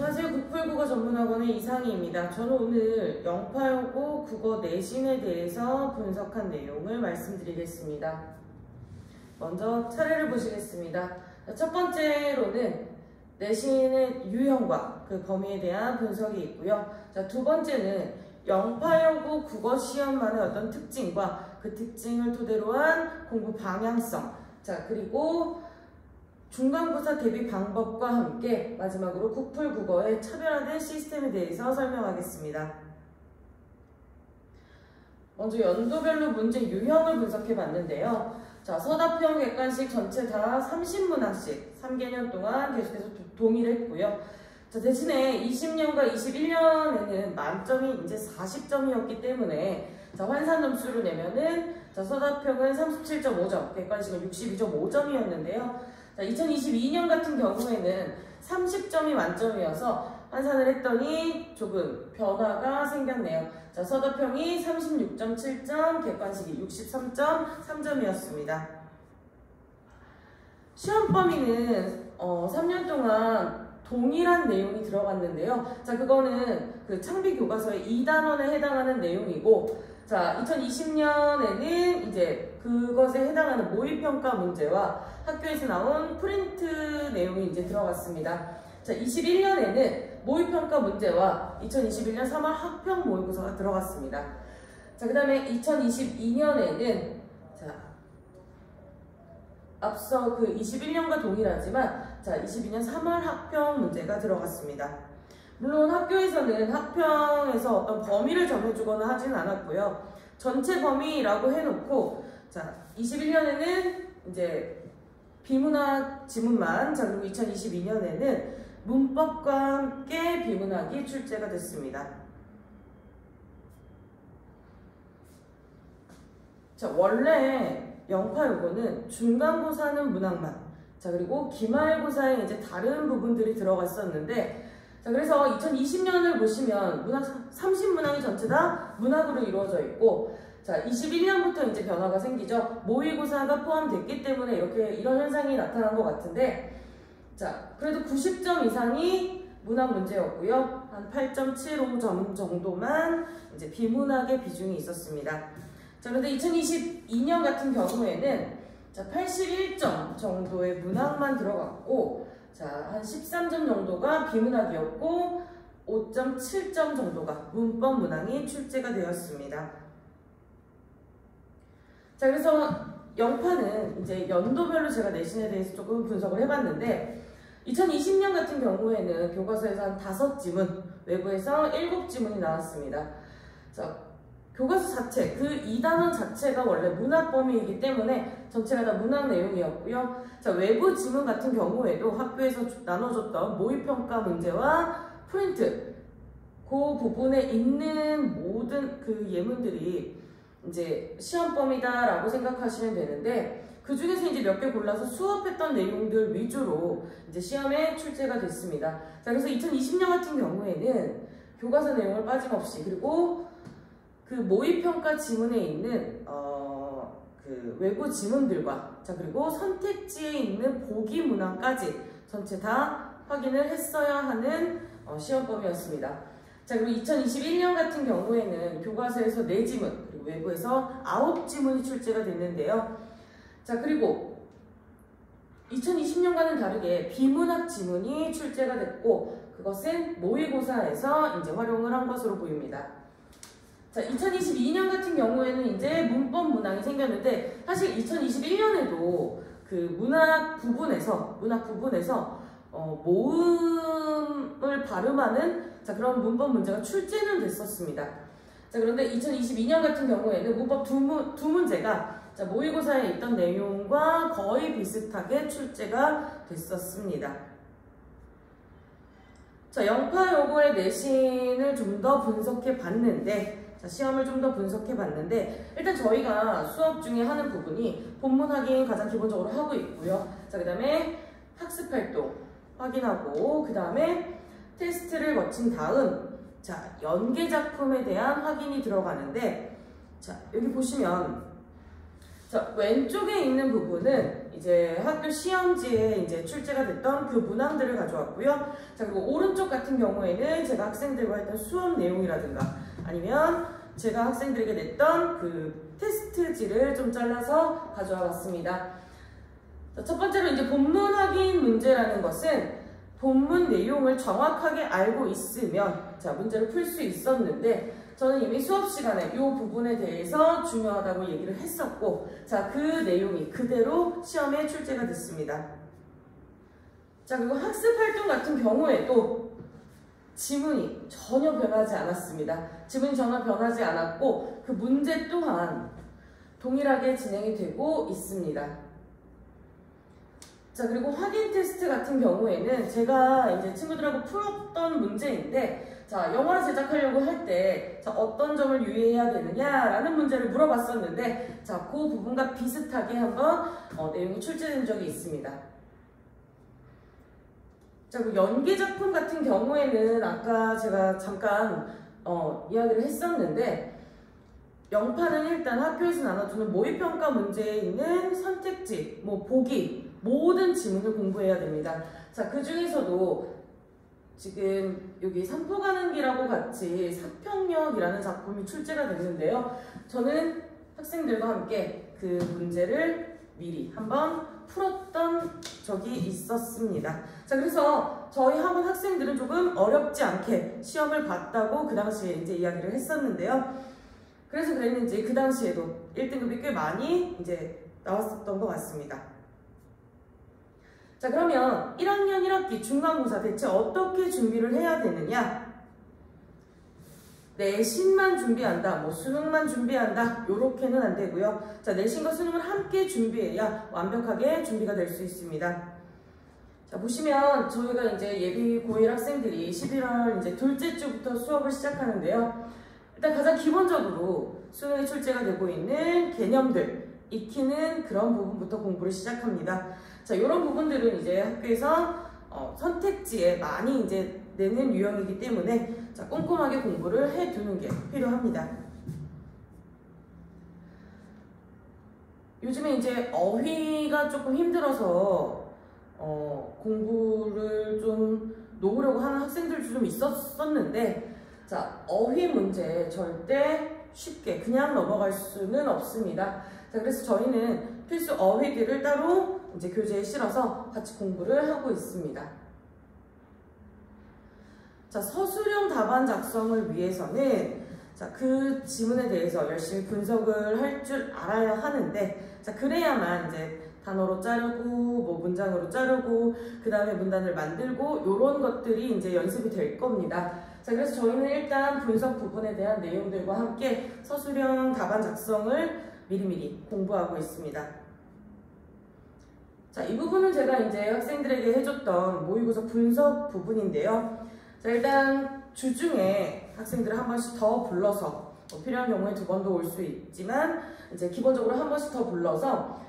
안녕하세요. 국풀국어 전문학원의 이상희입니다. 저는 오늘 영파여고 국어 내신에 대해서 분석한 내용을 말씀드리겠습니다. 먼저 차례를 보시겠습니다. 첫 번째로는 내신의 유형과 그 범위에 대한 분석이 있고요. 두 번째는 영파여고 국어 시험만의 어떤 특징과 그 특징을 토대로 한 공부 방향성, 그리고 중간고사 대비 방법과 함께 마지막으로 국풀국어의 차별화된 시스템에 대해서 설명하겠습니다. 먼저 연도별로 문제 유형을 분석해 봤는데요. 서답형 객관식 전체 다 30문항씩 3개년 동안 계속해서 동일했고요. 대신에 20년과 21년에는 만점이 이제 40점이었기 때문에 환산 점수를 내면은 서답형은 37.5점, 객관식은 62.5점이었는데요. 2022년 같은 경우에는 30점이 만점이어서 환산을 했더니 조금 변화가 생겼네요. 서답형이 36.7점, 객관식이 63.3점이었습니다. 시험 범위는 3년 동안 동일한 내용이 들어갔는데요. 그거는 그 창비 교과서의 2단원에 해당하는 내용이고, 2020년에는 이제 그것에 해당하는 모의평가 문제와 학교에서 나온 프린트 내용이 이제 들어갔습니다. 21년에는 모의평가 문제와 2021년 3월 학평 모의고사가 들어갔습니다. 그 다음에 2022년에는 앞서 그 21년과 동일하지만 22년 3월 학평 문제가 들어갔습니다. 물론 학교에서는 학평에서 어떤 범위를 정해주거나 하진 않았고요. 전체 범위라고 해놓고 21년에는 이제 비문학 지문만, 그리고 2022년에는 문법과 함께 비문학이 출제가 됐습니다. 원래 영파여고는 중간고사는 문학만, 그리고 기말고사에 이제 다른 부분들이 들어갔었는데, 그래서 2020년을 보시면 문학 30문항이 전체 다 문학으로 이루어져 있고, 21년부터 이제 변화가 생기죠. 모의고사가 포함됐기 때문에 이런 현상이 나타난 것 같은데, 그래도 90점 이상이 문학 문제였고요. 한 8.75점 정도만 이제 비문학의 비중이 있었습니다. 그런데 2022년 같은 경우에는 81점 정도의 문학만 들어갔고, 한 13점 정도가 비문학이었고 5.7점 정도가 문법 문항이 출제가 되었습니다. 그래서 영파는 이제 연도별로 제가 내신에 대해서 조금 분석을 해봤는데, 2020년 같은 경우에는 교과서에서 한 5지문, 외부에서 7지문이 나왔습니다. 교과서 자체, 그 2단원 자체가 원래 문학 범위이기 때문에 전체가 다 문학 내용이었고요. 외부 지문 같은 경우에도 학교에서 나눠줬던 모의평가 문제와 프린트, 그 부분에 있는 모든 그 예문들이 이제 시험 범위다라고 생각하시면 되는데, 그 중에서 이제 몇 개 골라서 수업했던 내용들 위주로 이제 시험에 출제가 됐습니다. 그래서 2020년 같은 경우에는 교과서 내용을 빠짐없이, 그리고 그 모의평가 지문에 있는 그 외부 지문들과 그리고 선택지에 있는 보기 문항까지 전체 다 확인을 했어야 하는 시험 범위였습니다. 그리고 2021년 같은 경우에는 교과서에서 4지문, 그리고 외부에서 9지문이 출제가 됐는데요. 그리고 2020년과는 다르게 비문학 지문이 출제가 됐고, 그것은 모의고사에서 이제 활용을 한 것으로 보입니다. 2022년 같은 경우에는 이제 문법 문항이 생겼는데, 사실 2021년에도 그 문학 부분에서 모음을 발음하는 그런 문법 문제가 출제는 됐었습니다. 그런데 2022년 같은 경우에는 문법 두 문제가 모의고사에 있던 내용과 거의 비슷하게 출제가 됐었습니다. 영파여고의 내신을 좀 더 분석해 봤는데, 시험을 좀 더 분석해 봤는데, 일단 저희가 수업 중에 하는 부분이 본문 확인 가장 기본적으로 하고 있고요. 그 다음에 학습 활동 확인하고, 그 다음에 테스트를 거친 다음 연계 작품에 대한 확인이 들어가는데, 여기 보시면 왼쪽에 있는 부분은 이제 학교 시험지에 이제 출제가 됐던 그 문항들을 가져왔고요. 자, 그리고 오른쪽 같은 경우에는 제가 학생들과 했던 수업 내용이라든가 아니면 제가 학생들에게 냈던 그 테스트지를 좀 잘라서 가져와 봤습니다. 첫 번째로 이제 본문 확인 문제라는 것은 본문 내용을 정확하게 알고 있으면 자, 문제를 풀 수 있었는데 저는 이미 수업 시간에 이 부분에 대해서 중요하다고 얘기를 했었고 자, 그 내용이 그대로 시험에 출제가 됐습니다. 자, 그리고 학습 활동 같은 경우에도 지문이 전혀 변하지 않았습니다. 지문이 전혀 변하지 않았고 그 문제 또한 동일하게 진행이 되고 있습니다. 자, 그리고 확인 테스트 같은 경우에는 제가 이제 친구들하고 풀었던 문제인데 자, 영화를 제작하려고 할 때 어떤 점을 유의해야 되느냐라는 문제를 물어봤었는데 자, 그 부분과 비슷하게 한번 내용이 출제된 적이 있습니다. 자, 그리고 연기 작품 같은 경우에는 아까 제가 잠깐 이야기를 했었는데 영판은 일단 학교에서 나눠주는 모의평가 문제에 있는 선택지, 보기 모든 지문을 공부해야 됩니다. 자, 그 중에서도 지금 여기 산포 가는 길하고 같이 사평역이라는 작품이 출제가 됐는데요. 저는 학생들과 함께 그 문제를 미리 한번 풀었던 적이 있었습니다. 자, 그래서 저희 학원 학생들은 조금 어렵지 않게 시험을 봤다고 그 당시에 이제 이야기를 했었는데요. 그래서 그랬는지 그 당시에도 1등급이 꽤 많이 이제 나왔었던 것 같습니다. 자, 그러면 1학년 1학기 중간고사 대체 어떻게 준비를 해야 되느냐? 내신만 준비한다, 수능만 준비한다, 요렇게는 안 되고요. 자, 내신과 수능을 함께 준비해야 완벽하게 준비가 될 수 있습니다. 자, 보시면 저희가 이제 예비 고1 학생들이 11월 이제 둘째 주부터 수업을 시작하는데요. 일단 가장 기본적으로 수능에 출제가 되고 있는 개념들, 익히는 그런 부분부터 공부를 시작합니다. 자, 이런 부분들은 이제 학교에서 선택지에 많이 이제 내는 유형이기 때문에 자, 꼼꼼하게 공부를 해두는 게 필요합니다. 요즘에 이제 어휘가 조금 힘들어서 공부를 좀 놓으려고 하는 학생들도 좀 있었었는데 자, 어휘 문제 절대 쉽게 그냥 넘어갈 수는 없습니다. 자, 그래서 저희는 필수 어휘들을 따로 이제 교재에 실어서 같이 공부를 하고 있습니다. 자, 서술형 답안 작성을 위해서는 자, 그 지문에 대해서 열심히 분석을 할 줄 알아야 하는데 자, 그래야만 이제 단어로 자르고 문장으로 자르고 그 다음에 문단을 만들고 이런 것들이 이제 연습이 될 겁니다. 자, 그래서 저희는 일단 분석 부분에 대한 내용들과 함께 서술형 답안 작성을 미리미리 공부하고 있습니다. 자, 이 부분은 제가 이제 학생들에게 해줬던 모의고사 분석 부분인데요. 자, 일단 주중에 학생들을 한 번씩 더 불러서 필요한 경우에 2번도 올 수 있지만 이제 기본적으로 한 번씩 더 불러서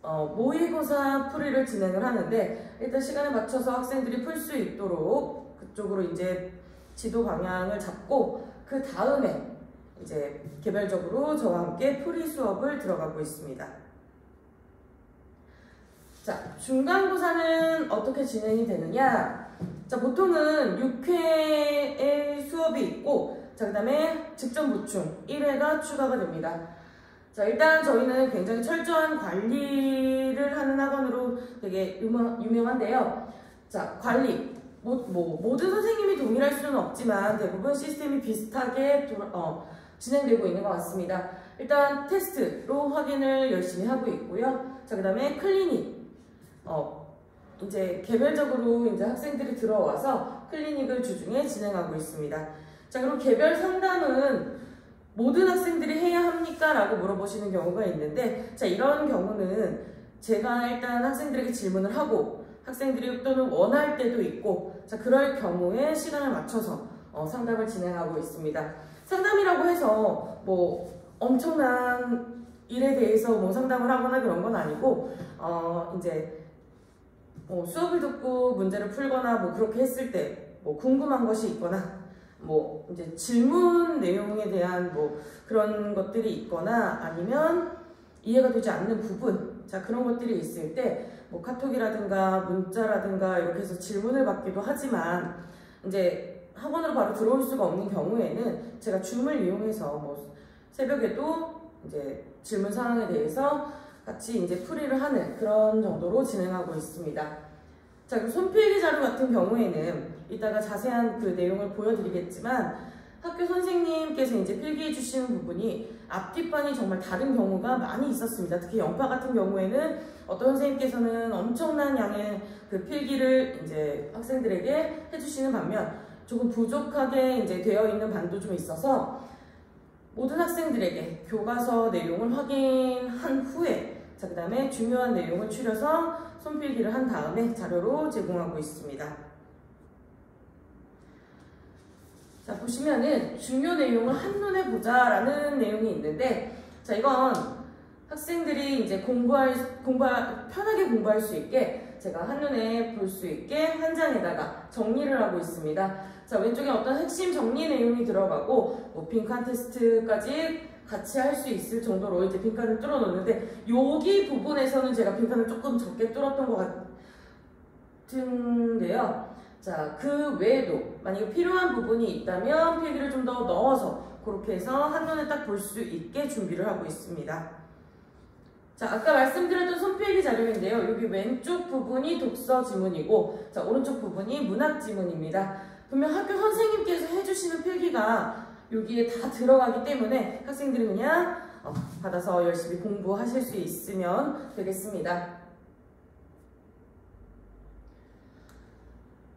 모의고사 풀이를 진행을 하는데 일단 시간에 맞춰서 학생들이 풀 수 있도록 그쪽으로 이제 지도 방향을 잡고 그 다음에 이제 개별적으로 저와 함께 풀이 수업을 들어가고 있습니다. 자, 중간고사는 어떻게 진행이 되느냐? 자, 보통은 6회의 수업이 있고 자, 그 다음에 직전 보충 1회가 추가가 됩니다. 자, 일단 저희는 굉장히 철저한 관리를 하는 학원으로 되게 유명한데요. 자, 관리 모든 선생님이 동일할 수는 없지만 대부분 시스템이 비슷하게 진행되고 있는 것 같습니다. 일단 테스트로 확인을 열심히 하고 있고요. 자, 그 다음에 클리닉 이제 개별적으로 이제 학생들이 들어와서 클리닉을 주중에 진행하고 있습니다. 자, 그럼 개별 상담은 모든 학생들이 해야 합니까? 라고 물어보시는 경우가 있는데 자, 이런 경우는 제가 일단 학생들에게 질문을 하고 학생들이 또는 원할 때도 있고 자, 그럴 경우에 시간을 맞춰서 상담을 진행하고 있습니다. 상담이라고 해서 엄청난 일에 대해서 상담을 하거나 그런 건 아니고 이제 수업을 듣고 문제를 풀거나 그렇게 했을 때 궁금한 것이 있거나 이제 질문 내용에 대한 그런 것들이 있거나 아니면 이해가 되지 않는 부분 자, 그런 것들이 있을 때 뭐 카톡이라든가 문자라든가 이렇게 해서 질문을 받기도 하지만 이제 학원으로 바로 들어올 수가 없는 경우에는 제가 줌을 이용해서 뭐 새벽에도 이제 질문 사항에 대해서 같이 이제 풀이를 하는 그런 정도로 진행하고 있습니다. 자, 그리고 손필기 자료 같은 경우에는 이따가 자세한 그 내용을 보여드리겠지만 학교 선생님께서 이제 필기해 주시는 부분이 앞뒷반이 정말 다른 경우가 많이 있었습니다. 특히 영파 같은 경우에는 어떤 선생님께서는 엄청난 양의 그 필기를 이제 학생들에게 해주시는 반면 조금 부족하게 이제 되어 있는 반도 좀 있어서 모든 학생들에게 교과서 내용을 확인한 후에 자, 그 다음에 중요한 내용을 추려서 손필기를 한 다음에 자료로 제공하고 있습니다. 자, 보시면은 중요 내용을 한눈에 보자라는 내용이 있는데, 자, 이건 학생들이 이제 편하게 공부할 수 있게 제가 한눈에 볼 수 있게 한 장에다가 정리를 하고 있습니다. 자, 왼쪽에 어떤 핵심 정리 내용이 들어가고 뭐 빈칸 테스트까지 같이 할 수 있을 정도로 이제 빈칸을 뚫어 놓는데, 여기 부분에서는 제가 빈칸을 조금 적게 뚫었던 것 같은데요. 자, 그 외에도 만약에 필요한 부분이 있다면 필기를 좀 더 넣어서 그렇게 해서 한눈에 딱 볼 수 있게 준비를 하고 있습니다. 자, 아까 말씀드렸던 손필기 자료인데요. 여기 왼쪽 부분이 독서 지문이고, 자, 오른쪽 부분이 문학 지문입니다. 분명 학교 선생님께서 해주시는 필기가 여기에 다 들어가기 때문에 학생들이 그냥 받아서 열심히 공부하실 수 있으면 되겠습니다.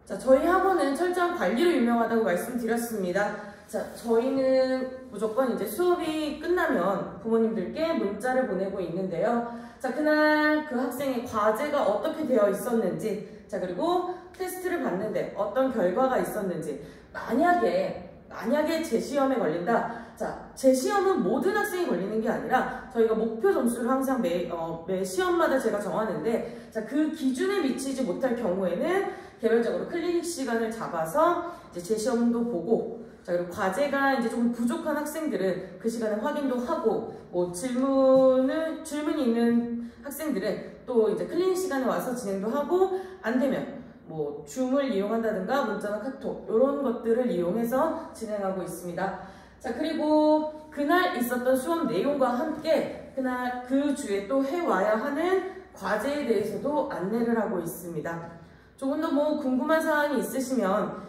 자, 저희 학원은 철저한 관리로 유명하다고 말씀드렸습니다. 자, 저희는 무조건 이제 수업이 끝나면 부모님들께 문자를 보내고 있는데요. 자, 그날 그 학생의 과제가 어떻게 되어 있었는지, 자, 그리고 테스트를 봤는데 어떤 결과가 있었는지, 만약에 재시험에 걸린다. 자, 재시험은 모든 학생이 걸리는 게 아니라 저희가 목표 점수를 항상 매 시험마다 제가 정하는데, 자, 그 기준에 미치지 못할 경우에는 개별적으로 클리닉 시간을 잡아서 이제 재시험도 보고, 자, 그리고 과제가 이제 조금 부족한 학생들은 그 시간에 확인도 하고, 뭐 질문이 있는 학생들은 또 이제 클리닉 시간에 와서 진행도 하고, 안 되면 뭐 줌을 이용한다든가 문자나 카톡 이런 것들을 이용해서 진행하고 있습니다. 자, 그리고 그날 있었던 수업 내용과 함께 그날 그 주에 또 해와야 하는 과제에 대해서도 안내를 하고 있습니다. 조금 더 뭐 궁금한 사항이 있으시면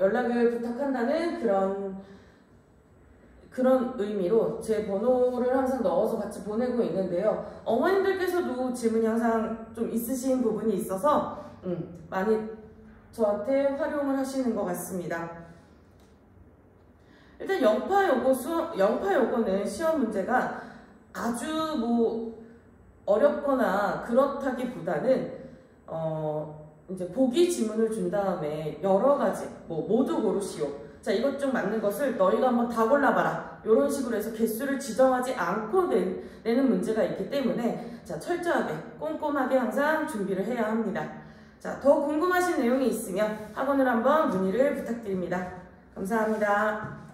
연락을 부탁한다는 그런 의미로 제 번호를 항상 넣어서 같이 보내고 있는데요. 어머님들께서도 질문이 항상 좀 있으신 부분이 있어서 많이 저한테 활용을 하시는 것 같습니다. 일단 영파 요거는 시험 문제가 아주 뭐 어렵거나 그렇다기보다는 이제 보기 지문을 준 다음에 여러 가지 뭐 모두 고르시오. 자, 이것 중 맞는 것을 너희가 한번 다 골라봐라. 이런 식으로 해서 개수를 지정하지 않고 내는 문제가 있기 때문에 자, 철저하게 꼼꼼하게 항상 준비를 해야 합니다. 자, 더 궁금하신 내용이 있으면 학원을 한번 문의를 부탁드립니다. 감사합니다.